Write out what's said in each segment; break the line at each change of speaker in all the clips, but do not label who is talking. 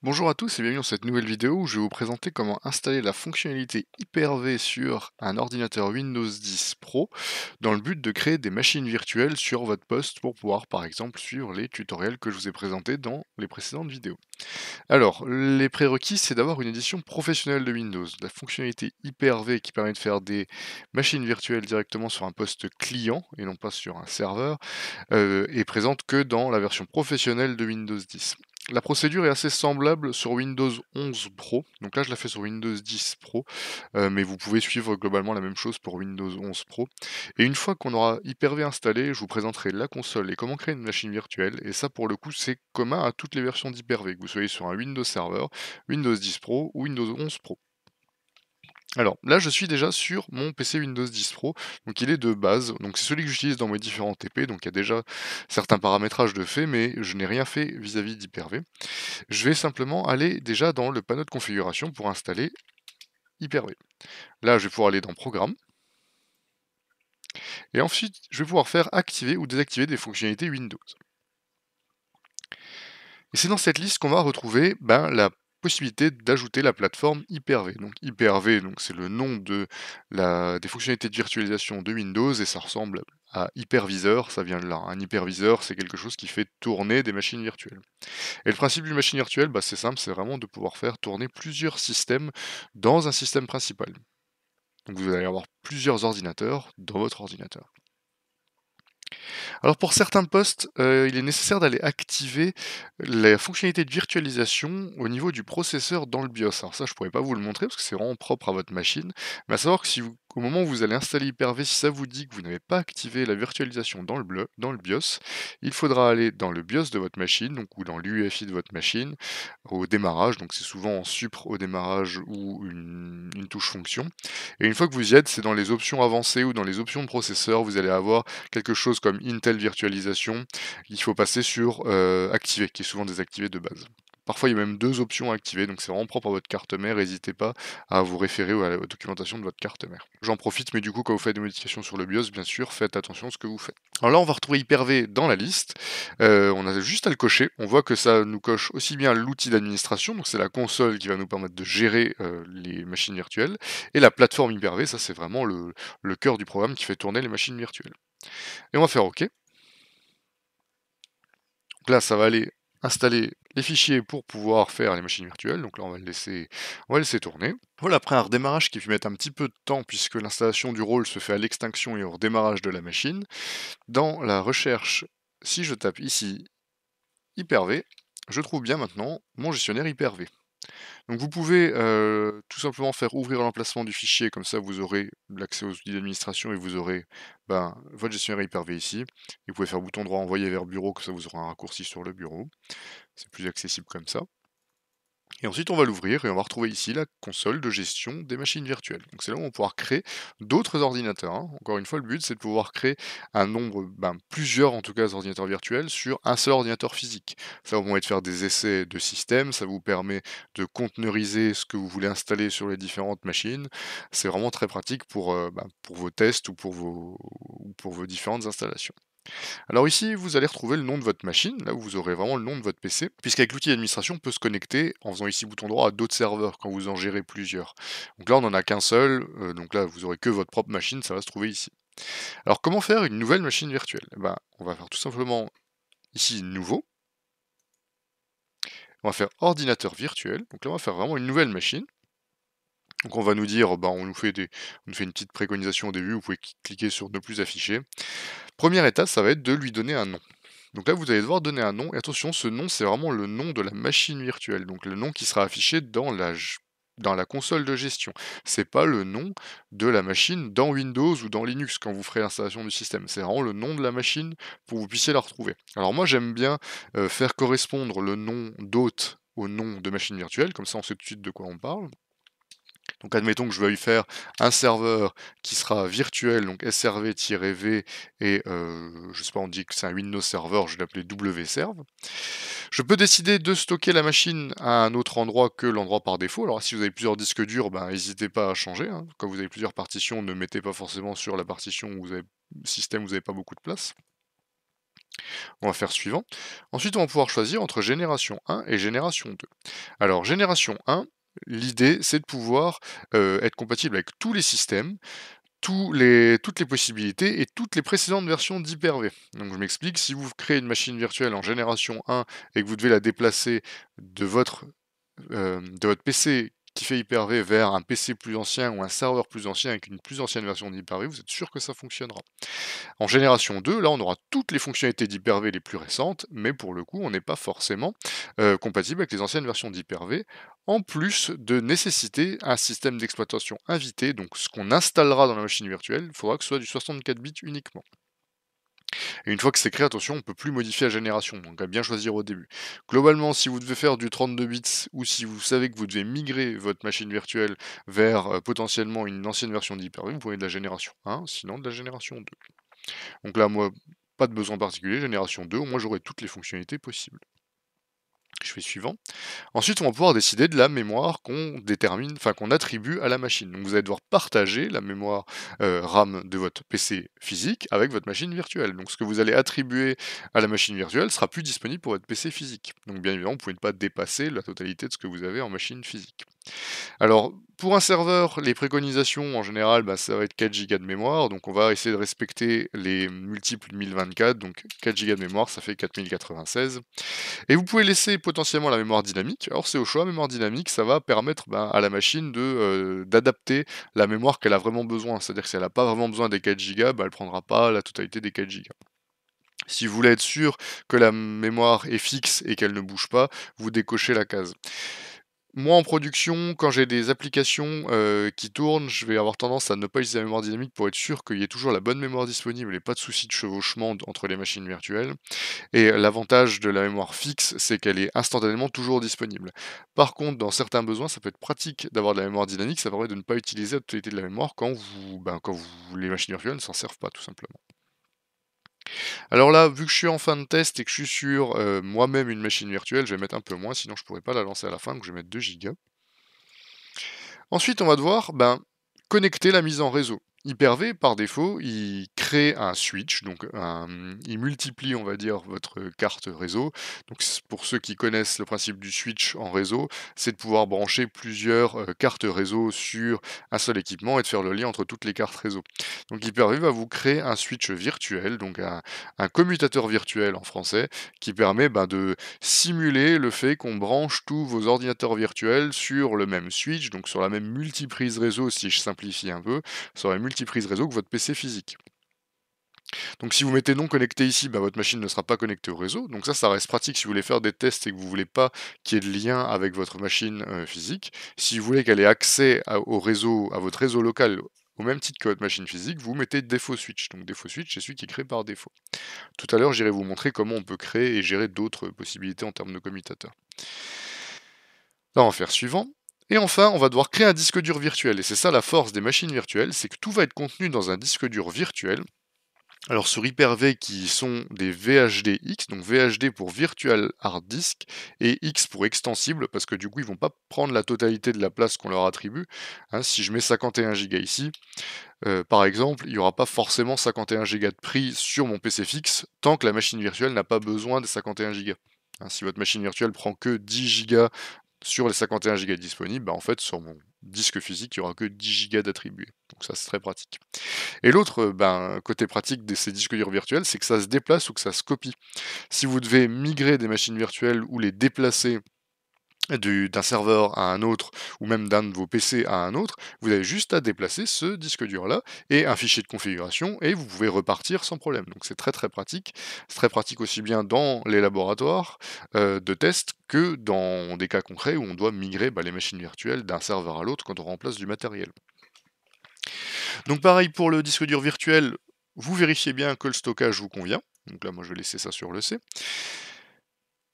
Bonjour à tous et bienvenue dans cette nouvelle vidéo où je vais vous présenter comment installer la fonctionnalité Hyper-V sur un ordinateur Windows 10 Pro dans le but de créer des machines virtuelles sur votre poste pour pouvoir par exemple suivre les tutoriels que je vous ai présentés dans les précédentes vidéos. Alors, les prérequis, c'est d'avoir une édition professionnelle de Windows. La fonctionnalité Hyper-V qui permet de faire des machines virtuelles directement sur un poste client et non pas sur un serveur est présente que dans la version professionnelle de Windows 10. La procédure est assez semblable sur Windows 11 Pro, donc là je la fais sur Windows 10 Pro, mais vous pouvez suivre globalement la même chose pour Windows 11 Pro. Et une fois qu'on aura Hyper-V installé, je vous présenterai la console et comment créer une machine virtuelle, et ça pour le coup c'est commun à toutes les versions d'Hyper-V, que vous soyez sur un Windows Server, Windows 10 Pro ou Windows 11 Pro. Alors là, je suis déjà sur mon PC Windows 10 Pro, donc il est de base, donc c'est celui que j'utilise dans mes différents TP, donc il y a déjà certains paramétrages de fait, mais je n'ai rien fait vis-à-vis d'Hyper-V. Je vais simplement aller déjà dans le panneau de configuration pour installer Hyper-V. Là, je vais pouvoir aller dans Programme, et ensuite, je vais pouvoir faire activer ou désactiver des fonctionnalités Windows. Et c'est dans cette liste qu'on va retrouver la possibilité d'ajouter la plateforme Hyper-V. Donc Hyper-V, donc c'est le nom des fonctionnalités de virtualisation de Windows et ça ressemble à hyperviseur, ça vient de là. Un hyperviseur, c'est quelque chose qui fait tourner des machines virtuelles. Et le principe d'une machine virtuelle, c'est simple, c'est vraiment de pouvoir faire tourner plusieurs systèmes dans un système principal. Donc vous allez avoir plusieurs ordinateurs dans votre ordinateur. Alors pour certains postes, il est nécessaire d'aller activer la fonctionnalité de virtualisation au niveau du processeur dans le BIOS. Alors ça, je pourrais pas vous le montrer parce que c'est vraiment propre à votre machine, mais à savoir que si vous au moment où vous allez installer Hyper-V, si ça vous dit que vous n'avez pas activé la virtualisation dans le BIOS, il faudra aller dans le BIOS de votre machine, donc ou dans l'UEFI de votre machine, au démarrage, donc c'est souvent en supr au démarrage ou une touche fonction. Et une fois que vous y êtes, c'est dans les options avancées ou dans les options de processeur, vous allez avoir quelque chose comme Intel Virtualisation, il faut passer sur activer, qui est souvent désactivé de base. Parfois, il y a même deux options à activer, donc c'est vraiment propre à votre carte mère. N'hésitez pas à vous référer à la documentation de votre carte mère. J'en profite, mais du coup, quand vous faites des modifications sur le BIOS, bien sûr, faites attention à ce que vous faites. Alors là, on va retrouver Hyper-V dans la liste. On a juste à le cocher. On voit que ça nous coche aussi bien l'outil d'administration, donc c'est la console qui va nous permettre de gérer les machines virtuelles, et la plateforme Hyper-V, ça c'est vraiment le cœur du programme qui fait tourner les machines virtuelles. Et on va faire OK. Donc là, ça va aller installer les fichiers pour pouvoir faire les machines virtuelles. Donc là, on va laisser tourner. Voilà, après un redémarrage qui peut mettre un petit peu de temps puisque l'installation du rôle se fait à l'extinction et au redémarrage de la machine. Dans la recherche, si je tape ici Hyper-V, je trouve bien maintenant mon gestionnaire Hyper-V. Donc vous pouvez tout simplement faire ouvrir l'emplacement du fichier, comme ça vous aurez l'accès aux outils d'administration et vous aurez votre gestionnaire Hyper-V ici. Et vous pouvez faire bouton droit envoyer vers bureau, comme ça vous aurez un raccourci sur le bureau. C'est plus accessible comme ça. Et ensuite, on va l'ouvrir et on va retrouver ici la console de gestion des machines virtuelles. Donc c'est là où on va pouvoir créer d'autres ordinateurs, hein. Encore une fois, le but c'est de pouvoir créer un nombre, plusieurs en tout cas d'ordinateurs virtuels sur un seul ordinateur physique. Ça vous permet de faire des essais de système, ça vous permet de conteneuriser ce que vous voulez installer sur les différentes machines. C'est vraiment très pratique pour vos tests ou pour vos différentes installations. Alors ici, vous allez retrouver le nom de votre machine, là où vous aurez vraiment le nom de votre PC, puisqu'avec l'outil d'administration, on peut se connecter en faisant ici bouton droit à d'autres serveurs quand vous en gérez plusieurs. Donc là, on n'en a qu'un seul, donc là, vous aurez que votre propre machine, ça va se trouver ici. Alors comment faire une nouvelle machine virtuelle? On va faire tout simplement ici nouveau, on va faire ordinateur virtuel, donc là, on va faire vraiment une nouvelle machine. Donc on va nous dire, on nous fait une petite préconisation au début, vous pouvez cliquer sur ne plus afficher. Première étape, ça va être de lui donner un nom. Donc là, vous allez devoir donner un nom. Et attention, ce nom, c'est vraiment le nom de la machine virtuelle. Donc le nom qui sera affiché dans la console de gestion. C'est pas le nom de la machine dans Windows ou dans Linux quand vous ferez l'installation du système. C'est vraiment le nom de la machine pour que vous puissiez la retrouver. Alors moi, j'aime bien faire correspondre le nom d'hôte au nom de machine virtuelle. Comme ça, on sait tout de suite de quoi on parle. Donc admettons que je veuille faire un serveur qui sera virtuel, donc SRV-V et je sais pas, on dit que c'est un Windows Server, je vais l'appeler wserve. Je peux décider de stocker la machine à un autre endroit que l'endroit par défaut. Alors si vous avez plusieurs disques durs, n'hésitez pas à changer, hein. Quand vous avez plusieurs partitions, ne mettez pas forcément sur la partition où vous avez système où vous n'avez pas beaucoup de place. On va faire suivant. Ensuite, on va pouvoir choisir entre génération 1 et génération 2. Alors, génération 1, l'idée, c'est de pouvoir être compatible avec tous les systèmes, toutes les possibilités et toutes les précédentes versions d'Hyper-V. Donc je m'explique, si vous créez une machine virtuelle en génération 1 et que vous devez la déplacer de votre PC qui fait Hyper-V vers un PC plus ancien ou un serveur plus ancien avec une plus ancienne version d'Hyper-V, vous êtes sûr que ça fonctionnera. En génération 2, là, on aura toutes les fonctionnalités d'Hyper-V les plus récentes, mais pour le coup, on n'est pas forcément compatible avec les anciennes versions d'Hyper-V, en plus de nécessiter un système d'exploitation invité, donc ce qu'on installera dans la machine virtuelle, il faudra que ce soit du 64 bits uniquement. Et une fois que c'est créé, attention, on ne peut plus modifier la génération, donc à bien choisir au début. Globalement, si vous devez faire du 32 bits ou si vous savez que vous devez migrer votre machine virtuelle vers potentiellement une ancienne version d'Hyper-V, vous prenez de la génération 1, sinon de la génération 2. Donc là, moi, pas de besoin particulier, génération 2, au moins j'aurai toutes les fonctionnalités possibles. Je fais suivant. Ensuite, on va pouvoir décider de la mémoire qu'on détermine, enfin qu'on attribue à la machine. Donc vous allez devoir partager la mémoire RAM de votre PC physique avec votre machine virtuelle. Donc ce que vous allez attribuer à la machine virtuelle sera plus disponible pour votre PC physique. Donc bien évidemment, vous ne pouvez pas dépasser la totalité de ce que vous avez en machine physique. Alors, pour un serveur, les préconisations en général, bah, ça va être 4 gigas de mémoire, donc on va essayer de respecter les multiples 1024, donc 4 gigas de mémoire, ça fait 4096. Et vous pouvez laisser potentiellement la mémoire dynamique. Alors c'est au choix, mémoire dynamique, ça va permettre à la machine d'adapter la mémoire qu'elle a vraiment besoin. C'est-à-dire que si elle n'a pas vraiment besoin des 4 gigas, bah, elle ne prendra pas la totalité des 4 gigas. Si vous voulez être sûr que la mémoire est fixe et qu'elle ne bouge pas, vous décochez la case. Moi, en production, quand j'ai des applications, qui tournent, je vais avoir tendance à ne pas utiliser la mémoire dynamique pour être sûr qu'il y ait toujours la bonne mémoire disponible et pas de souci de chevauchement entre les machines virtuelles. Et l'avantage de la mémoire fixe, c'est qu'elle est instantanément toujours disponible. Par contre, dans certains besoins, ça peut être pratique d'avoir de la mémoire dynamique, ça permet de ne pas utiliser la totalité de la mémoire quand les machines virtuelles ne s'en servent pas, tout simplement. Alors là, vu que je suis en fin de test et que je suis sur, moi-même une machine virtuelle, je vais mettre un peu moins, sinon je pourrais pas la lancer à la fin, donc je vais mettre 2 gigas. Ensuite, on va devoir, connecter la mise en réseau. Hyper-V, par défaut, il crée un switch, donc il multiplie, on va dire, votre carte réseau. Donc pour ceux qui connaissent le principe du switch en réseau, c'est de pouvoir brancher plusieurs cartes réseau sur un seul équipement et de faire le lien entre toutes les cartes réseau. Donc Hyper-V va vous créer un switch virtuel, donc un commutateur virtuel en français, qui permet de simuler le fait qu'on branche tous vos ordinateurs virtuels sur le même switch, donc sur la même multiprise réseau si je simplifie un peu, sur la multiprise réseau que votre PC physique. Donc si vous mettez non connecté ici, votre machine ne sera pas connectée au réseau. Donc ça reste pratique si vous voulez faire des tests et que vous voulez pas qu'il y ait de lien avec votre machine physique. Si vous voulez qu'elle ait accès au réseau, à votre réseau local, au même titre que votre machine physique, vous mettez défaut switch. Donc défaut switch, c'est celui qui est créé par défaut. Tout à l'heure, j'irai vous montrer comment on peut créer et gérer d'autres possibilités en termes de commutateurs. Là, on va faire suivant. Et enfin, on va devoir créer un disque dur virtuel. Et c'est ça la force des machines virtuelles, c'est que tout va être contenu dans un disque dur virtuel. Alors sur Hyper-V qui sont des VHDX, donc VHD pour Virtual Hard Disk et X pour extensible, parce que du coup ils vont pas prendre la totalité de la place qu'on leur attribue. Hein, si je mets 51 Go ici, par exemple, il n'y aura pas forcément 51 Go de prise sur mon PC fixe tant que la machine virtuelle n'a pas besoin des 51 Go. Hein, si votre machine virtuelle prend que 10 Go sur les 51 Go disponibles, en fait sur mon disque physique il n'y aura que 10 Go d'attribués. Donc ça c'est très pratique. Et l'autre côté pratique de ces disques durs virtuels, c'est que ça se déplace ou que ça se copie. Si vous devez migrer des machines virtuelles ou les déplacer d'un serveur à un autre, ou même d'un de vos PC à un autre, vous avez juste à déplacer ce disque dur-là et un fichier de configuration, et vous pouvez repartir sans problème. Donc c'est très très pratique. C'est très pratique aussi bien dans les laboratoires de test que dans des cas concrets où on doit migrer les machines virtuelles d'un serveur à l'autre quand on remplace du matériel. Donc pareil pour le disque dur virtuel, vous vérifiez bien que le stockage vous convient. Donc là, moi, je vais laisser ça sur le C.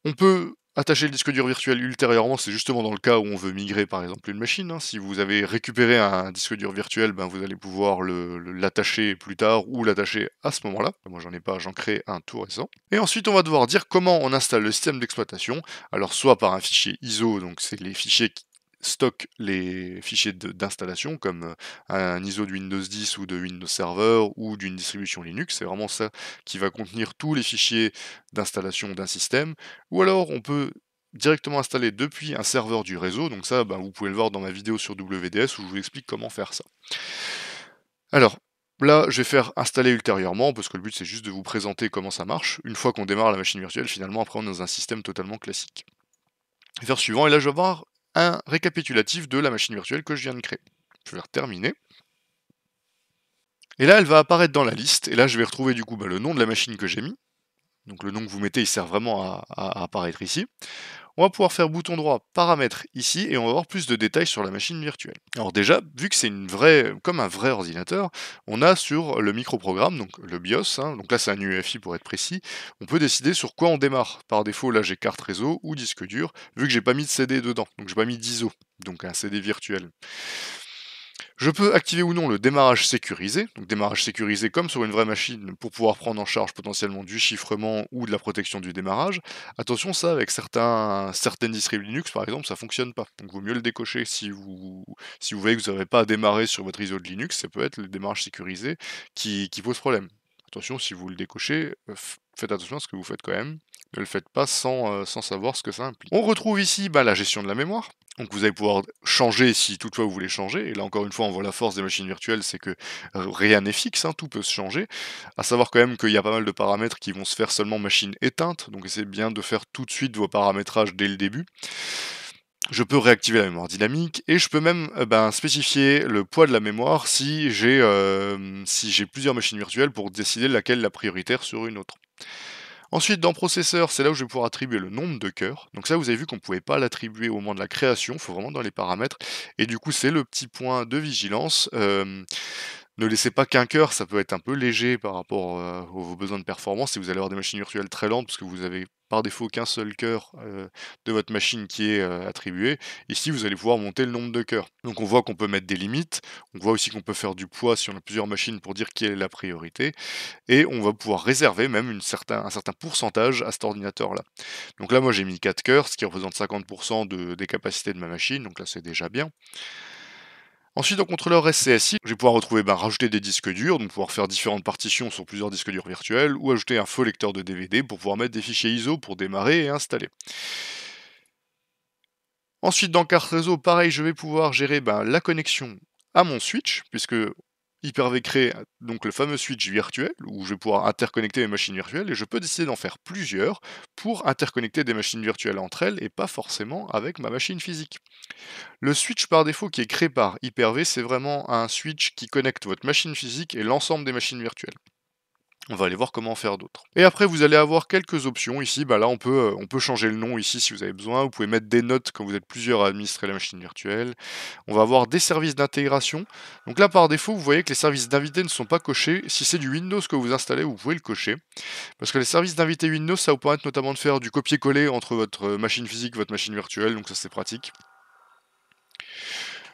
On peut attacher le disque dur virtuel ultérieurement, c'est justement dans le cas où on veut migrer par exemple une machine. Hein. Si vous avez récupéré un disque dur virtuel, vous allez pouvoir l'attacher plus tard ou l'attacher à ce moment-là. Moi j'en ai pas, j'en crée un tout récent. Et ensuite on va devoir dire comment on installe le système d'exploitation. Alors soit par un fichier ISO, donc c'est les fichiers stocke les fichiers d'installation comme un ISO de Windows 10 ou de Windows Server ou d'une distribution Linux. C'est vraiment ça qui va contenir tous les fichiers d'installation d'un système. Ou alors on peut directement installer depuis un serveur du réseau. Donc ça, ben, vous pouvez le voir dans ma vidéo sur WDS où je vous explique comment faire ça. Alors, là, je vais faire installer ultérieurement, parce que le but c'est juste de vous présenter comment ça marche. Une fois qu'on démarre la machine virtuelle, finalement, après on est dans un système totalement classique. Je vais faire suivant, et là je vais avoir un récapitulatif de la machine virtuelle que je viens de créer. Je vais faire terminer. Et là, elle va apparaître dans la liste, et là je vais retrouver du coup le nom de la machine que j'ai mis. Donc le nom que vous mettez, il sert vraiment à apparaître ici. On va pouvoir faire bouton droit paramètres ici et on va avoir plus de détails sur la machine virtuelle. Alors déjà, vu que c'est comme un vrai ordinateur, on a sur le microprogramme, donc le BIOS, hein, donc là c'est un UEFI pour être précis, on peut décider sur quoi on démarre. Par défaut, là j'ai carte réseau ou disque dur, vu que j'ai pas mis de CD dedans, donc j'ai pas mis d'ISO, donc un CD virtuel. Je peux activer ou non le démarrage sécurisé, donc démarrage sécurisé comme sur une vraie machine pour pouvoir prendre en charge potentiellement du chiffrement ou de la protection du démarrage. Attention, ça avec certaines distributions Linux par exemple, ça fonctionne pas. Donc vaut mieux le décocher si vous voyez que vous n'avez pas à démarrer sur votre ISO de Linux, ça peut être le démarrage sécurisé qui pose problème. Attention, si vous le décochez, faites attention à ce que vous faites quand même. Ne le faites pas sans savoir ce que ça implique. On retrouve ici la gestion de la mémoire. Donc vous allez pouvoir changer si toutefois vous voulez changer. Et là encore une fois, on voit la force des machines virtuelles, c'est que rien n'est fixe, hein, tout peut se changer. À savoir quand même qu'il y a pas mal de paramètres qui vont se faire seulement machine éteinte. Donc essayez bien de faire tout de suite vos paramétrages dès le début. Je peux réactiver la mémoire dynamique et je peux même spécifier le poids de la mémoire si j'ai plusieurs machines virtuelles pour décider laquelle est la prioritaire sur une autre. Ensuite, dans processeur, c'est là où je vais pouvoir attribuer le nombre de cœurs. Donc ça, vous avez vu qu'on ne pouvait pas l'attribuer au moment de la création, il faut vraiment dans les paramètres. Et du coup, c'est le petit point de vigilance. Ne laissez pas qu'un cœur, ça peut être un peu léger par rapport aux besoins de performance. Si vous allez avoir des machines virtuelles très lentes, parce que vous avez par défaut qu'un seul cœur de votre machine qui est attribué, ici vous allez pouvoir monter le nombre de cœurs. Donc on voit qu'on peut mettre des limites, on voit aussi qu'on peut faire du poids si on a plusieurs machines pour dire quelle est la priorité, et on va pouvoir réserver même un certain pourcentage à cet ordinateur-là. Donc là moi j'ai mis 4 cœurs, ce qui représente 50% des capacités de ma machine, donc là c'est déjà bien. Ensuite, en contrôleur SCSI, je vais pouvoir retrouver, rajouter des disques durs, donc pouvoir faire différentes partitions sur plusieurs disques durs virtuels, ou ajouter un faux lecteur de DVD pour pouvoir mettre des fichiers ISO pour démarrer et installer. Ensuite, dans carte réseau, pareil, je vais pouvoir gérer la connexion à mon switch, puisque Hyper-V crée donc le fameux switch virtuel, où je vais pouvoir interconnecter mes machines virtuelles, et je peux décider d'en faire plusieurs pour interconnecter des machines virtuelles entre elles, et pas forcément avec ma machine physique. Le switch par défaut qui est créé par Hyper-V, c'est vraiment un switch qui connecte votre machine physique et l'ensemble des machines virtuelles. On va aller voir comment en faire d'autres. Et après, vous allez avoir quelques options ici. Là, on peut changer le nom ici si vous avez besoin. Vous pouvez mettre des notes quand vous êtes plusieurs à administrer la machine virtuelle. On va avoir des services d'intégration. Donc là, par défaut, vous voyez que les services d'invité ne sont pas cochés. Si c'est du Windows que vous installez, vous pouvez le cocher. Parce que les services d'invité Windows, ça vous permet notamment de faire du copier-coller entre votre machine physique et votre machine virtuelle. Donc ça, c'est pratique.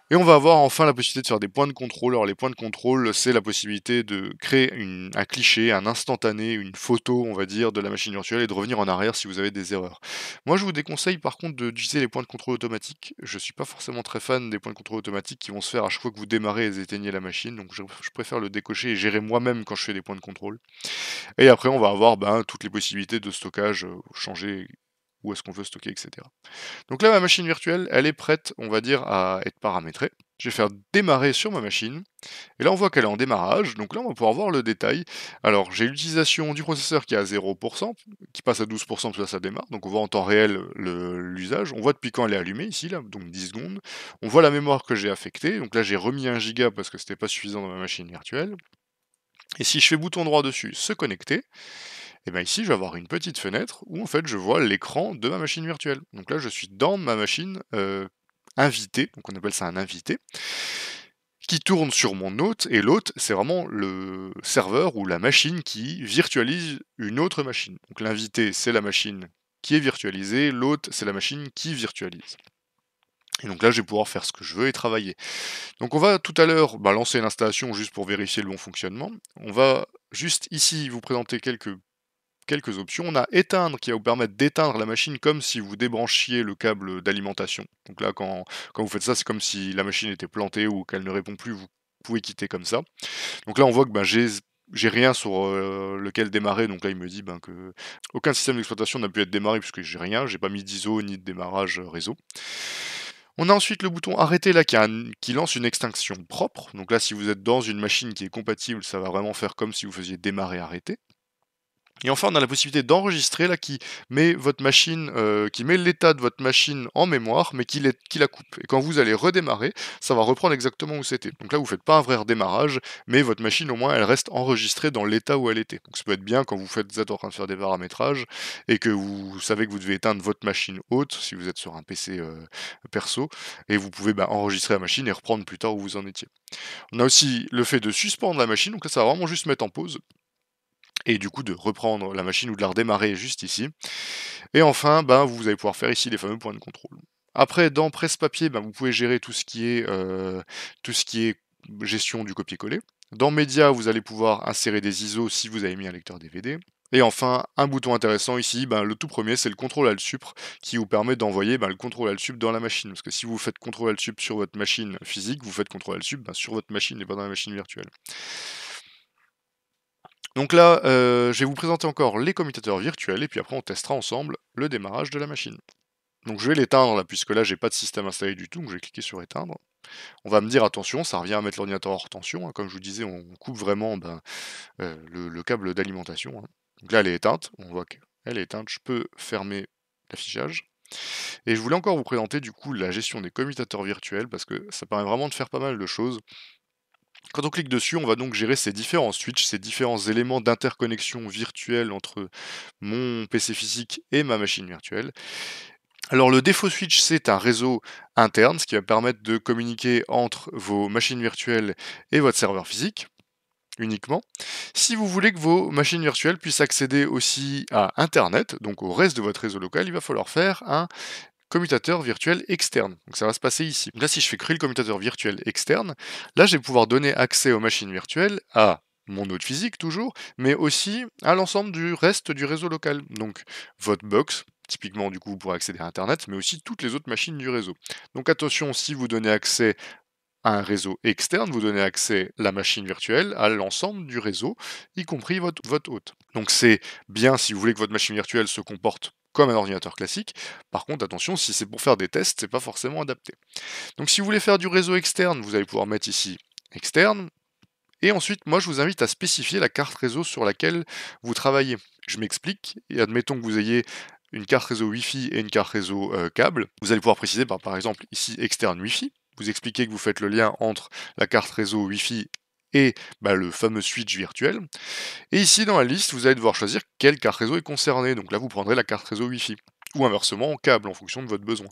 Et on va avoir enfin la possibilité de faire des points de contrôle. Alors les points de contrôle, c'est la possibilité de créer un cliché, un instantané, une photo, on va dire, de la machine virtuelle et de revenir en arrière si vous avez des erreurs. Moi, je vous déconseille par contre d'utiliser les points de contrôle automatiques. Je suis pas forcément très fan des points de contrôle automatiques qui vont se faire à chaque fois que vous démarrez et vous éteignez la machine. Donc je préfère le décocher et gérer moi-même quand je fais des points de contrôle. Et après, on va avoir toutes les possibilités de stockage, changer où est-ce qu'on veut stocker, etc. Donc là, ma machine virtuelle, elle est prête, on va dire, à être paramétrée. Je vais faire démarrer sur ma machine. Et là, on voit qu'elle est en démarrage. Donc là, on va pouvoir voir le détail. Alors, j'ai l'utilisation du processeur qui est à 0%, qui passe à 12% parce que là, ça démarre. Donc, on voit en temps réel l'usage. On voit depuis quand elle est allumée ici, là, donc 10 secondes. On voit la mémoire que j'ai affectée. Donc là, j'ai remis 1 giga parce que c'était pas suffisant dans ma machine virtuelle. Et si je fais bouton droit dessus, se connecter, et bien ici, je vais avoir une petite fenêtre où en fait je vois l'écran de ma machine virtuelle. Donc là, je suis dans ma machine invitée, donc on appelle ça un invité, qui tourne sur mon hôte, et l'hôte, c'est vraiment le serveur ou la machine qui virtualise une autre machine. Donc l'invité, c'est la machine qui est virtualisée, l'hôte, c'est la machine qui virtualise. Et donc là, je vais pouvoir faire ce que je veux et travailler. Donc on va tout à l'heure lancer l'installation juste pour vérifier le bon fonctionnement. On va juste ici vous présenter quelques quelques options. On a éteindre qui va vous permettre d'éteindre la machine comme si vous débranchiez le câble d'alimentation. Donc là, quand vous faites ça, c'est comme si la machine était plantée ou qu'elle ne répond plus, vous pouvez quitter comme ça. Donc là, on voit que, j'ai rien sur, lequel démarrer, donc là, il me dit, que aucun système d'exploitation n'a pu être démarré puisque j'ai rien, j'ai pas mis d'ISO ni de démarrage, réseau. On a ensuite le bouton arrêter là qui lance une extinction propre. Donc là, si vous êtes dans une machine qui est compatible, ça va vraiment faire comme si vous faisiez démarrer, arrêter. Et enfin, on a la possibilité d'enregistrer là qui met votre machine, qui met l'état de votre machine en mémoire, mais qui la coupe. Et quand vous allez redémarrer, ça va reprendre exactement où c'était. Donc là, vous faites pas un vrai redémarrage, mais votre machine au moins elle reste enregistrée dans l'état où elle était. Donc ça peut être bien quand vous êtes en train de faire des paramétrages et que vous savez que vous devez éteindre votre machine haute, si vous êtes sur un PC, perso, et vous pouvez, enregistrer la machine et reprendre plus tard où vous en étiez. On a aussi le fait de suspendre la machine, donc là ça va vraiment juste mettre en pause et du coup de reprendre la machine ou de la redémarrer juste ici. Et enfin, vous allez pouvoir faire ici les fameux points de contrôle. Après, dans presse-papier, vous pouvez gérer tout ce qui est gestion du copier-coller. Dans médias, vous allez pouvoir insérer des ISO si vous avez mis un lecteur DVD. Et enfin, un bouton intéressant ici, le tout premier, c'est le contrôle Alt-Sup qui vous permet d'envoyer le contrôle Alt-Sup dans la machine. Parce que si vous faites contrôle Alt-Sup sur votre machine physique, vous faites contrôle Alt-Sup sur votre machine et pas dans la machine virtuelle. Donc là, je vais vous présenter encore les commutateurs virtuels et puis après on testera ensemble le démarrage de la machine. Donc je vais l'éteindre là, puisque là j'ai pas de système installé du tout, donc je vais cliquer sur éteindre. On va me dire attention, ça revient à mettre l'ordinateur hors tension, hein, comme je vous disais, on coupe vraiment le câble d'alimentation, hein. Donc là elle est éteinte, on voit qu'elle est éteinte, je peux fermer l'affichage. Et je voulais encore vous présenter du coup la gestion des commutateurs virtuels, parce que ça permet vraiment de faire pas mal de choses. Quand on clique dessus, on va donc gérer ces différents switches, ces différents éléments d'interconnexion virtuelle entre mon PC physique et ma machine virtuelle. Alors le défaut switch, c'est un réseau interne, ce qui va permettre de communiquer entre vos machines virtuelles et votre serveur physique uniquement. Si vous voulez que vos machines virtuelles puissent accéder aussi à Internet, donc au reste de votre réseau local, il va falloir faire un commutateur virtuel externe. Donc ça va se passer ici. Là, si je fais créer le commutateur virtuel externe, là, je vais pouvoir donner accès aux machines virtuelles à mon node physique toujours, mais aussi à l'ensemble du reste du réseau local. Donc votre box, typiquement du coup vous pourrez accéder à Internet, mais aussi toutes les autres machines du réseau. Donc attention, si vous donnez accès à un réseau externe, vous donnez accès à la machine virtuelle à l'ensemble du réseau, y compris votre hôte. Donc c'est bien si vous voulez que votre machine virtuelle se comporte comme un ordinateur classique. Par contre, attention, si c'est pour faire des tests, c'est pas forcément adapté. Donc si vous voulez faire du réseau externe, vous allez pouvoir mettre ici externe. Et ensuite, moi, je vous invite à spécifier la carte réseau sur laquelle vous travaillez. Je m'explique, et admettons que vous ayez une carte réseau Wi-Fi et une carte réseau câble. Vous allez pouvoir préciser, par exemple, ici externe Wi-Fi. Vous expliquez que vous faites le lien entre la carte réseau Wi-Fi et le fameux switch virtuel. Et ici, dans la liste, vous allez devoir choisir quelle carte réseau est concernée. Donc là, vous prendrez la carte réseau Wi-Fi. Ou inversement, en câble, en fonction de votre besoin.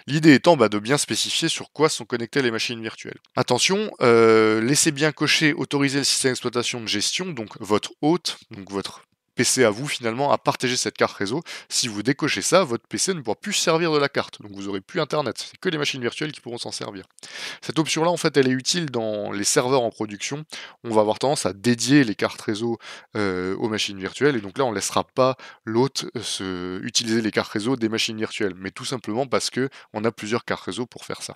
L'idée étant de bien spécifier sur quoi sont connectées les machines virtuelles. Attention, laissez bien cocher autoriser le système d'exploitation de gestion, donc votre hôte, donc votre PC à vous finalement, à partager cette carte réseau. Si vous décochez ça, votre PC ne pourra plus servir de la carte, donc vous aurez plus internet. C'est que les machines virtuelles qui pourront s'en servir. Cette option-là, en fait, elle est utile dans les serveurs en production. On va avoir tendance à dédier les cartes réseau aux machines virtuelles, et donc là, on ne laissera pas l'hôte utiliser les cartes réseau des machines virtuelles, mais tout simplement parce que on a plusieurs cartes réseau pour faire ça.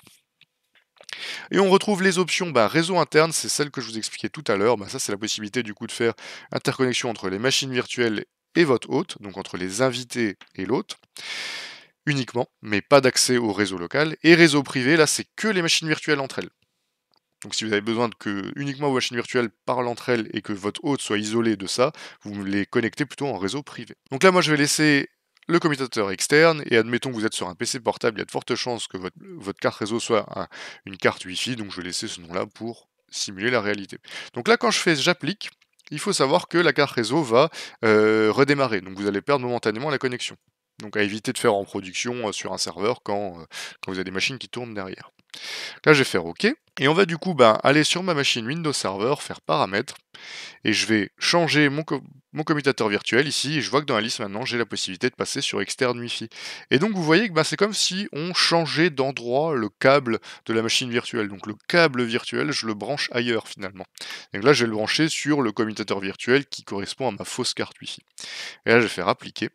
Et on retrouve les options réseau interne, c'est celle que je vous expliquais tout à l'heure. Ça, c'est la possibilité du coup de faire interconnexion entre les machines virtuelles et votre hôte, donc entre les invités et l'hôte uniquement, mais pas d'accès au réseau local. Et réseau privé, là, c'est que les machines virtuelles entre elles. Donc si vous avez besoin que uniquement vos machines virtuelles parlent entre elles et que votre hôte soit isolé de ça, vous les connectez plutôt en réseau privé. Donc là, moi, je vais laisser le commutateur externe, et admettons que vous êtes sur un PC portable, il y a de fortes chances que votre carte réseau soit une carte Wi-Fi, donc je vais laisser ce nom-là pour simuler la réalité. Donc là, quand je fais «j'applique», il faut savoir que la carte réseau va redémarrer, donc vous allez perdre momentanément la connexion. Donc à éviter de faire en production sur un serveur quand vous avez des machines qui tournent derrière. Là, je vais faire OK. Et on va du coup aller sur ma machine Windows Server, faire paramètres, et je vais changer mon commutateur virtuel ici, et je vois que dans la liste maintenant, j'ai la possibilité de passer sur externe Wi-Fi. Et donc vous voyez que c'est comme si on changeait d'endroit le câble de la machine virtuelle. Donc le câble virtuel, je le branche ailleurs finalement. Donc là, je vais le brancher sur le commutateur virtuel qui correspond à ma fausse carte Wi-Fi. Et là, je vais faire appliquer.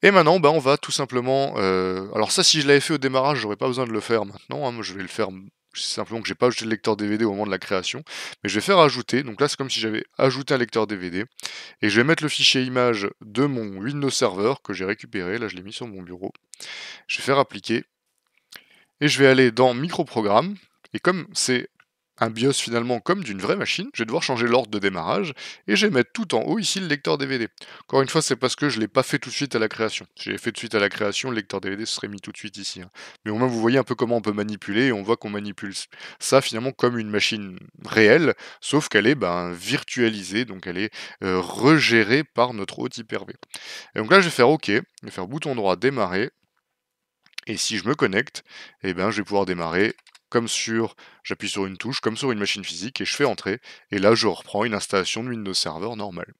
Et maintenant, on va tout simplement, alors ça, si je l'avais fait au démarrage, j'aurais pas besoin de le faire maintenant, hein. Moi, je vais le faire, c'est simplement que j'ai pas ajouté de lecteur DVD au moment de la création. Mais je vais faire ajouter, donc là, c'est comme si j'avais ajouté un lecteur DVD, et je vais mettre le fichier image de mon Windows Server que j'ai récupéré. Là, je l'ai mis sur mon bureau. Je vais faire appliquer, et je vais aller dans Microprogrammes, et comme c'est un BIOS finalement comme d'une vraie machine, je vais devoir changer l'ordre de démarrage, et je vais mettre tout en haut ici le lecteur DVD. Encore une fois, c'est parce que je ne l'ai pas fait tout de suite à la création. Si j'avais fait tout de suite à la création, le lecteur DVD serait mis tout de suite ici, hein. Mais au moins vous voyez un peu comment on peut manipuler, et on voit qu'on manipule ça finalement comme une machine réelle, sauf qu'elle est virtualisée, donc elle est regérée par notre hôte Hyper-V. Et donc là je vais faire OK, je vais faire bouton droit démarrer, et si je me connecte, je vais pouvoir démarrer j'appuie sur une touche, comme sur une machine physique, et je fais entrer. Et là, je reprends une installation de Windows Server normale.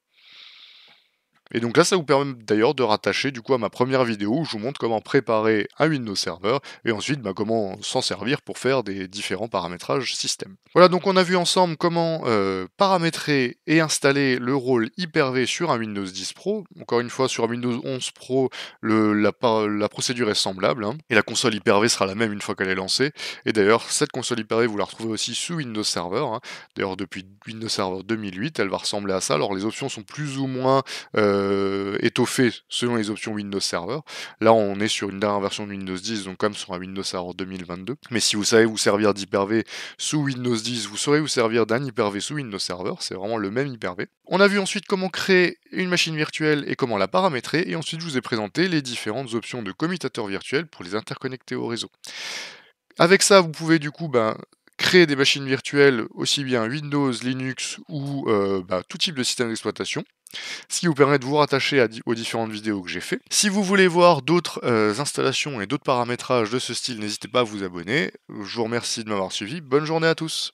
Et donc là, ça vous permet d'ailleurs de rattacher du coup à ma première vidéo où je vous montre comment préparer un Windows Server et ensuite comment s'en servir pour faire des différents paramétrages système. Voilà, donc on a vu ensemble comment paramétrer et installer le rôle Hyper-V sur un Windows 10 Pro. Encore une fois, sur un Windows 11 Pro, la procédure est semblable, hein, et la console Hyper-V sera la même une fois qu'elle est lancée. Et d'ailleurs, cette console Hyper-V, vous la retrouvez aussi sous Windows Server, hein. D'ailleurs, depuis Windows Server 2008, elle va ressembler à ça. Alors les options sont plus ou moins étoffé selon les options Windows Server. Là, on est sur une dernière version de Windows 10, donc comme sur un Windows Server 2022. Mais si vous savez vous servir d'Hyper-V sous Windows 10, vous saurez vous servir d'un Hyper-V sous Windows Server. C'est vraiment le même Hyper-V. On a vu ensuite comment créer une machine virtuelle et comment la paramétrer. Et ensuite, je vous ai présenté les différentes options de commutateur virtuel pour les interconnecter au réseau. Avec ça, vous pouvez du coup créer des machines virtuelles aussi bien Windows, Linux ou tout type de système d'exploitation, ce qui vous permet de vous rattacher aux différentes vidéos que j'ai fait. Si vous voulez voir d'autres installations et d'autres paramétrages de ce style, n'hésitez pas à vous abonner. Je vous remercie de m'avoir suivi. Bonne journée à tous.